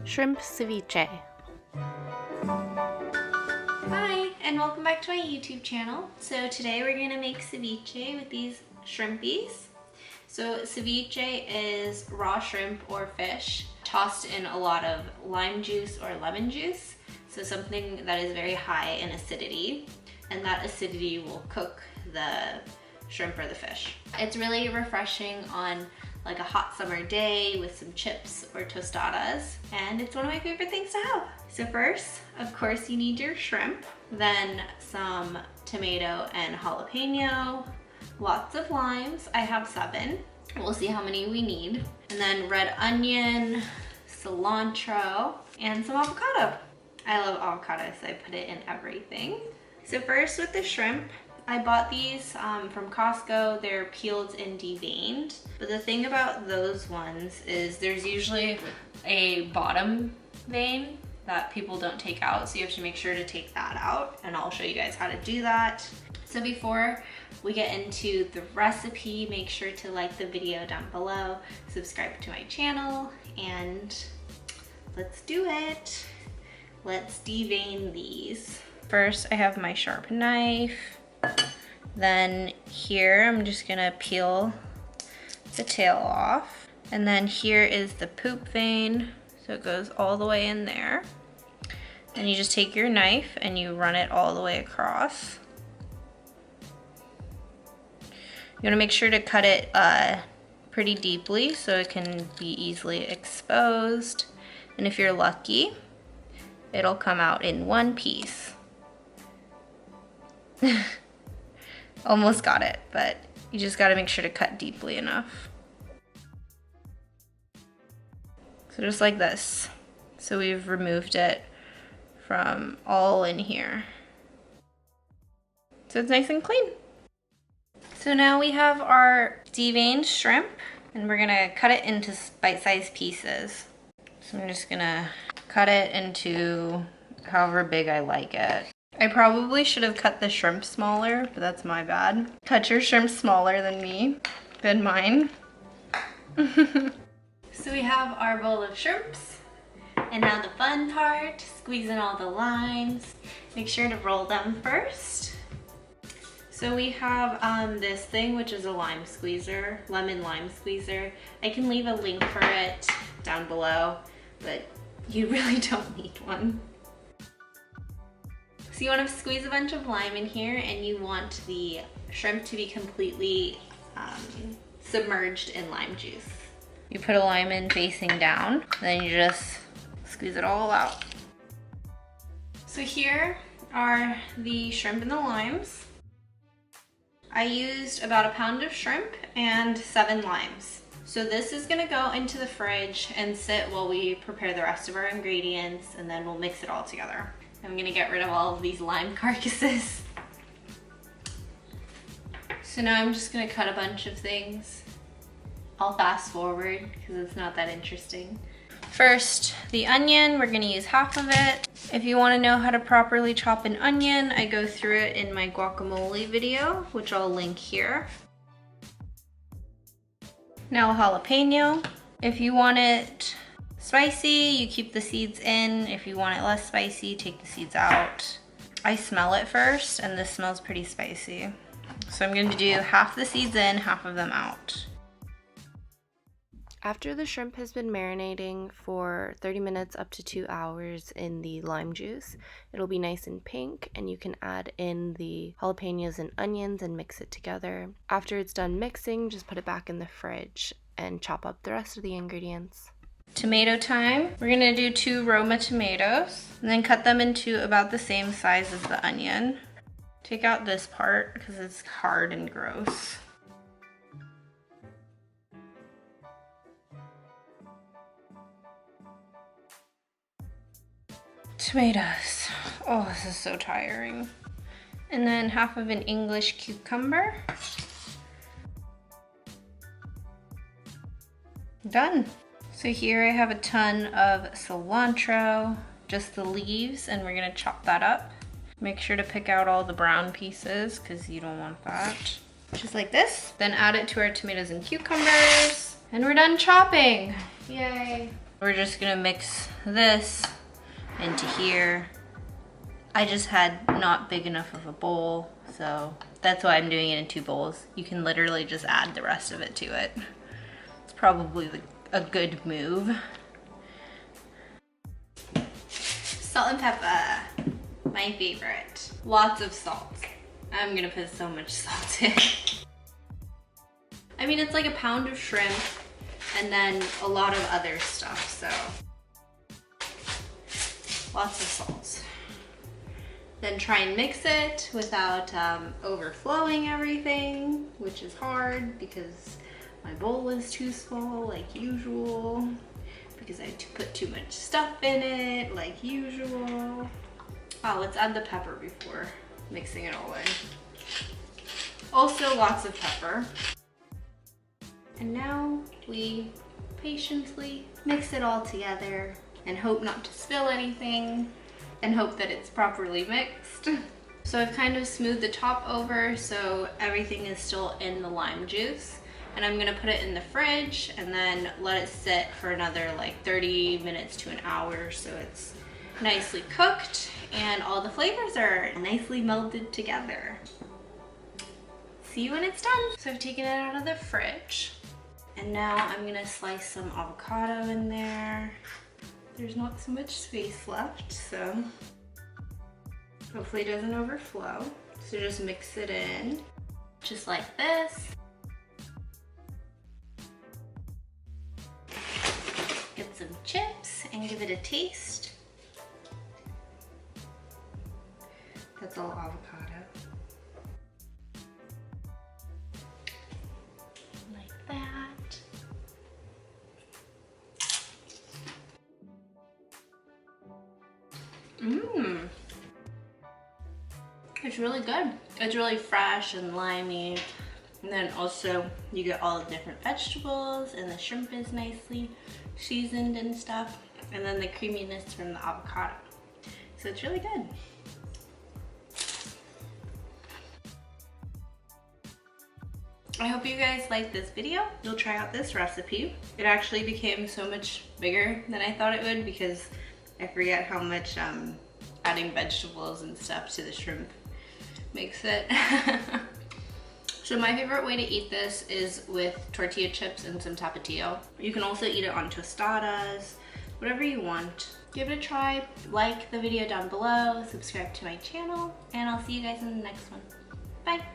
shrimp ceviche. Hi, and welcome back to my YouTube channel. So today we're gonna make ceviche with these shrimpies. So ceviche is raw shrimp or fish tossed in a lot of lime juice or lemon juice. So something that is very high in acidity, and that acidity will cook the shrimp or the fish. It's really refreshing on like a hot summer day with some chips or tostadas, and it's one of my favorite things to have. So first, of course, you need your shrimp, then some tomato and jalapeno, lots of limes. I have 7. We'll see how many we need. And then red onion, cilantro, and some avocado. I love avocado, so I put it in everything. So first with the shrimp, I bought these from Costco. They're peeled and deveined. But the thing about those ones is there's usually a bottom vein that people don't take out. So you have to make sure to take that out, and I'll show you guys how to do that. So before we get into the recipe, make sure to like the video down below, subscribe to my channel, and let's do it. Let's devein these. First, I have my sharp knife. Then here, I'm just gonna peel the tail off. And then here is the poop vein. So it goes all the way in there. And you just take your knife and you run it all the way across. You wanna make sure to cut it pretty deeply so it can be easily exposed. And if you're lucky, it'll come out in one piece. Almost got it, but you just gotta make sure to cut deeply enough. So just like this. So we've removed it from all in here. So it's nice and clean. So now we have our deveined shrimp, and we're gonna cut it into bite-sized pieces. So I'm just gonna cut it into however big I like it. I probably should have cut the shrimp smaller, but that's my bad. Cut your shrimp smaller than mine. So we have our bowl of shrimps, and now the fun part, squeezing all the limes. Make sure to roll them first. So we have this thing, which is a lime squeezer, lemon lime squeezer. I can leave a link for it down below, but you really don't need one. So you want to squeeze a bunch of lime in here, and you want the shrimp to be completely submerged in lime juice. You put a lime in facing down, then you just squeeze it all out. So here are the shrimp and the limes. I used about a pound of shrimp and 7 limes. So this is gonna go into the fridge and sit while we prepare the rest of our ingredients, and then we'll mix it all together. I'm gonna get rid of all of these lime carcasses. So now I'm just gonna cut a bunch of things. I'll fast forward because it's not that interesting. First, the onion, we're gonna use half of it. If you wanna know how to properly chop an onion, I go through it in my guacamole video, which I'll link here. Now jalapeno. If you want it spicy, you keep the seeds in. If you want it less spicy, take the seeds out. I smell it first, and this smells pretty spicy. So I'm going to do half the seeds in, half of them out. After the shrimp has been marinating for 30 minutes up to 2 hours in the lime juice, it'll be nice and pink, and you can add in the jalapenos and onions and mix it together. After it's done mixing, just put it back in the fridge and chop up the rest of the ingredients. Tomato time. We're gonna do 2 Roma tomatoes, and then cut them into about the same size as the onion. Take out this part because it's hard and gross. Tomatoes. Oh, this is so tiring. And then half of an English cucumber. Done. So here I have a ton of cilantro, just the leaves, and we're gonna chop that up. Make sure to pick out all the brown pieces because you don't want that. Just like this. Then add it to our tomatoes and cucumbers, and we're done chopping. Yay. We're just gonna mix this into here. I just had not big enough of a bowl, so that's why I'm doing it in 2 bowls. You can literally just add the rest of it to it. It's probably a good move. Salt and pepper, my favorite. Lots of salt. I'm gonna put so much salt in. I mean, it's like a pound of shrimp and then a lot of other stuff, so lots of salt. Then try and mix it without overflowing everything, which is hard because my bowl is too small like usual, because I had to put too much stuff in it like usual. Oh, let's add the pepper before mixing it all in. Also lots of pepper. And now we patiently mix it all together and hope not to spill anything and hope that it's properly mixed. So I've kind of smoothed the top over so everything is still in the lime juice. And I'm gonna put it in the fridge and then let it sit for another like 30 minutes to an hour so it's nicely cooked and all the flavors are nicely melded together. See you when it's done. So I've taken it out of the fridge and now I'm gonna slice some avocado in there. There's not so much space left, so hopefully it doesn't overflow. So just mix it in, just like this. Get some chips and give it a taste. That's all avocado. Like that. Mmm. It's really good. It's really fresh and limey. And then also you get all the different vegetables and the shrimp is nicely seasoned and stuff. And then the creaminess from the avocado. So it's really good. I hope you guys liked this video. You'll try out this recipe. It actually became so much bigger than I thought it would because I forget how much adding vegetables and stuff to the shrimp makes it. So my favorite way to eat this is with tortilla chips and some tapatio. You can also eat it on tostadas, whatever you want. Give it a try, like the video down below, subscribe to my channel, and I'll see you guys in the next one. Bye.